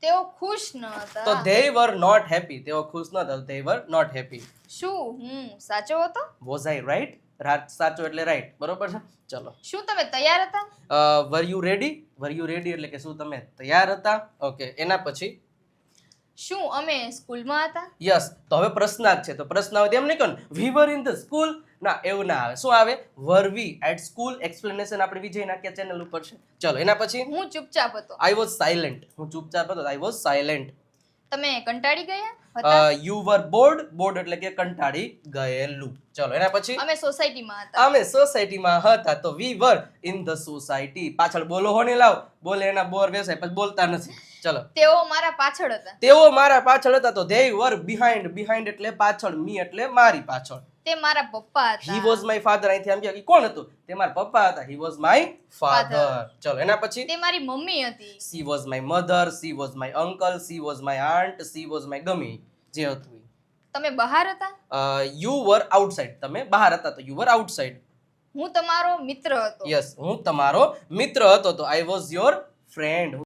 તેઓ ખુશ ન તો હતા. they were not happy. તેઓ ખુશ ન હતા. they were not happy. શું હું સાચો હતો? was I right? સાચો એટલે right. બરોબર છે. ચલો. શું તમે તૈયાર હતા? were you ready? were you ready એટલે કે શું તમે તૈયાર હતા? ઓકે, એના પછી શું અમે સ્કૂલમાં હતા? યસ. તો હવે પ્રશ્નાર્થ છે. તો પ્રશ્ન આવે તેમ નહીં કહો we were in the school. ના, એવું ના આવે. શું આવે? were we at school? explanation આપણે વિજય નાખ્યા ચેનલ ઉપર છે. ચલો, એના પછી હું ચૂપચાપ હતો. I was silent. હું ચૂપચાપ હતો. I was silent. તમે કંટાળી ગયા હતા? you were bored. bored એટલે કે કંટાળી ગયેલું. ચલો, એના પછી અમે સોસાયટીમાં હતા. અમે સોસાયટીમાં હતા. તો we were in the society. પાછળ બોલો હો ને લાવ. બોલે એના બોર વેસાય પછી બોલતા નથી. ચલો. તેઓ મારા પાછળ હતા. તેઓ મારા પાછળ હતા. તો they were behind. behind એટલે પાછળ. me એટલે મારી પાછળ. તે મારા પપ્પા હતા. he was my father. અહીંથી આમ કે કોણ હતું? તે મારા પપ્પા હતા. he was my father. ચલો, એના પછી તે મારી મમ્મી હતી. she was my mother. she was my uncle. she was my aunt. she was my ગમે જે હતું. તમે બહાર હતા? you were outside. તમે બહાર હતા. તો you were outside. હું તમારો મિત્ર હતો. યસ, હું તમારો મિત્ર હતો. તો I was your friend.